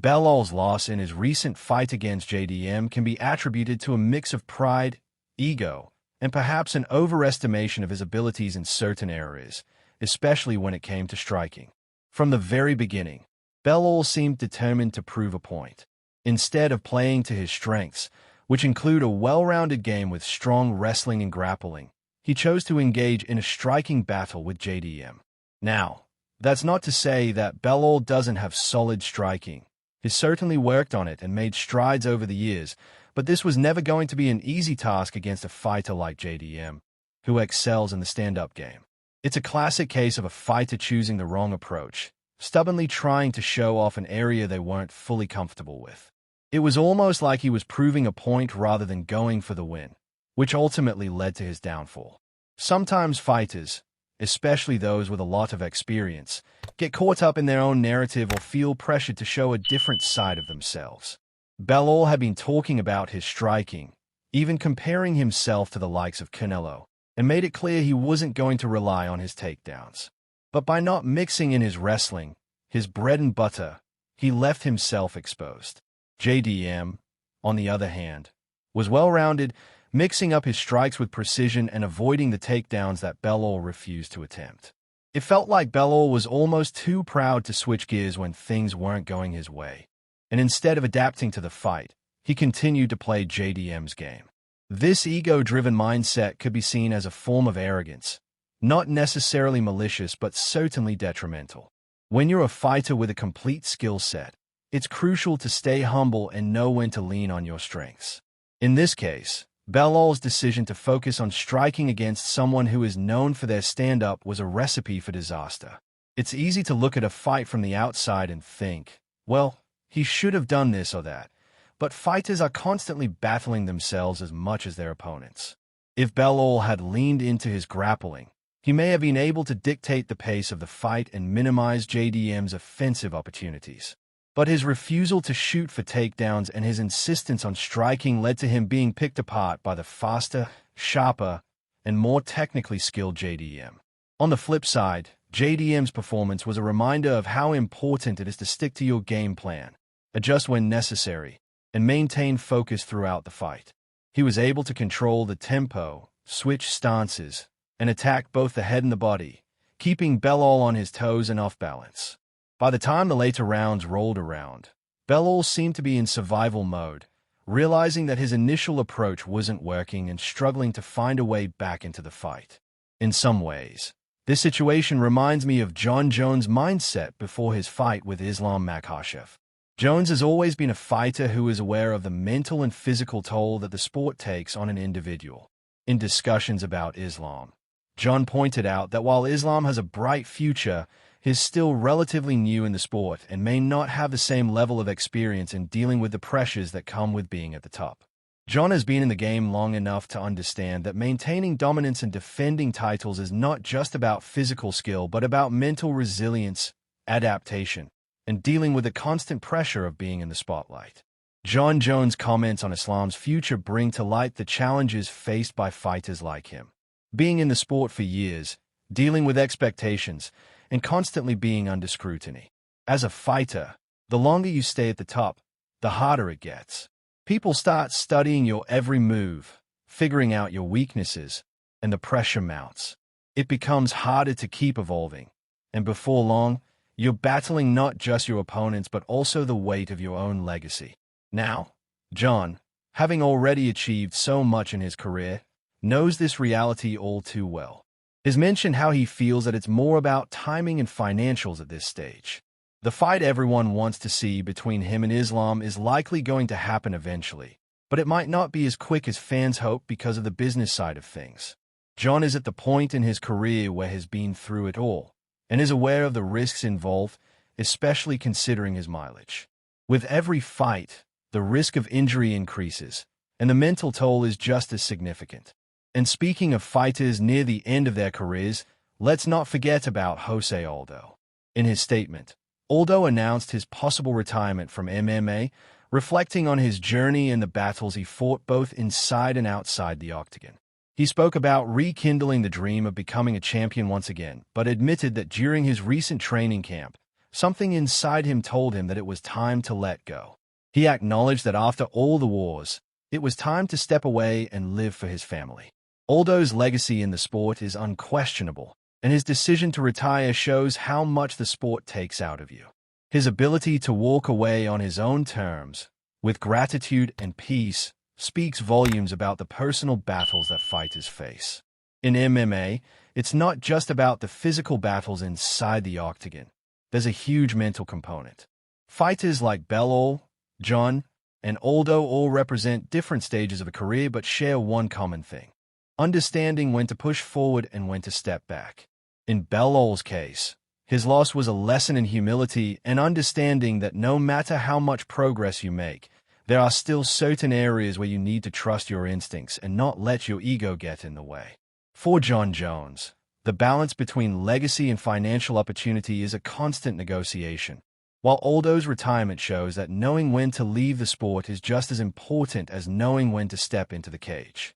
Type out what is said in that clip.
Belal's loss in his recent fight against JDM can be attributed to a mix of pride, ego, and perhaps an overestimation of his abilities in certain areas, especially when it came to striking. From the very beginning, Belal seemed determined to prove a point. Instead of playing to his strengths, which include a well-rounded game with strong wrestling and grappling, he chose to engage in a striking battle with JDM. Now, that's not to say that Belal doesn't have solid striking. He's certainly worked on it and made strides over the years, but this was never going to be an easy task against a fighter like JDM, who excels in the stand-up game. It's a classic case of a fighter choosing the wrong approach, stubbornly trying to show off an area they weren't fully comfortable with. It was almost like he was proving a point rather than going for the win, which ultimately led to his downfall. Sometimes fighters, especially those with a lot of experience, get caught up in their own narrative or feel pressured to show a different side of themselves. Belal had been talking about his striking, even comparing himself to the likes of Canelo, and made it clear he wasn't going to rely on his takedowns. But by not mixing in his wrestling, his bread and butter, he left himself exposed. JDM, on the other hand, was well-rounded, mixing up his strikes with precision and avoiding the takedowns that Belal refused to attempt. It felt like Belal was almost too proud to switch gears when things weren't going his way, and instead of adapting to the fight, he continued to play JDM's game. This ego-driven mindset could be seen as a form of arrogance, not necessarily malicious but certainly detrimental. When you're a fighter with a complete skill set, it's crucial to stay humble and know when to lean on your strengths. In this case, Belal's decision to focus on striking against someone who is known for their stand-up was a recipe for disaster. It's easy to look at a fight from the outside and think, well, he should have done this or that, but fighters are constantly battling themselves as much as their opponents. If Belal had leaned into his grappling, he may have been able to dictate the pace of the fight and minimize JDM's offensive opportunities. But his refusal to shoot for takedowns and his insistence on striking led to him being picked apart by the faster, sharper, and more technically skilled JDM. On the flip side, JDM's performance was a reminder of how important it is to stick to your game plan, adjust when necessary, and maintain focus throughout the fight. He was able to control the tempo, switch stances, and attack both the head and the body, keeping Belal on his toes and off balance. By the time the later rounds rolled around, Belal seemed to be in survival mode, realizing that his initial approach wasn't working and struggling to find a way back into the fight. In some ways, this situation reminds me of Jon Jones' mindset before his fight with Islam Makhachev. Jones has always been a fighter who is aware of the mental and physical toll that the sport takes on an individual. In discussions about Islam, Jon pointed out that while Islam has a bright future, he is still relatively new in the sport and may not have the same level of experience in dealing with the pressures that come with being at the top. Jon has been in the game long enough to understand that maintaining dominance and defending titles is not just about physical skill but about mental resilience, adaptation, and dealing with the constant pressure of being in the spotlight. Jon Jones' comments on Islam's future bring to light the challenges faced by fighters like him. Being in the sport for years, dealing with expectations, and constantly being under scrutiny. As a fighter, the longer you stay at the top, the harder it gets. People start studying your every move, figuring out your weaknesses, and the pressure mounts. It becomes harder to keep evolving, and before long, you're battling not just your opponents but also the weight of your own legacy. Now, Jon, having already achieved so much in his career, knows this reality all too well. He's mentioned how he feels that it's more about timing and financials at this stage. The fight everyone wants to see between him and Islam is likely going to happen eventually, but it might not be as quick as fans hope because of the business side of things. Jon is at the point in his career where he's been through it all, and is aware of the risks involved, especially considering his mileage. With every fight, the risk of injury increases, and the mental toll is just as significant. And speaking of fighters near the end of their careers, let's not forget about Jose Aldo. In his statement, Aldo announced his possible retirement from MMA, reflecting on his journey and the battles he fought both inside and outside the octagon. He spoke about rekindling the dream of becoming a champion once again, but admitted that during his recent training camp, something inside him told him that it was time to let go. He acknowledged that after all the wars, it was time to step away and live for his family. Aldo's legacy in the sport is unquestionable, and his decision to retire shows how much the sport takes out of you. His ability to walk away on his own terms, with gratitude and peace, speaks volumes about the personal battles that fighters face. In MMA, it's not just about the physical battles inside the octagon. There's a huge mental component. Fighters like Belal, John, and Aldo all represent different stages of a career but share one common thing: understanding when to push forward and when to step back. In Belal's case, his loss was a lesson in humility and understanding that no matter how much progress you make, there are still certain areas where you need to trust your instincts and not let your ego get in the way. For Jon Jones, the balance between legacy and financial opportunity is a constant negotiation, while Aldo's retirement shows that knowing when to leave the sport is just as important as knowing when to step into the cage.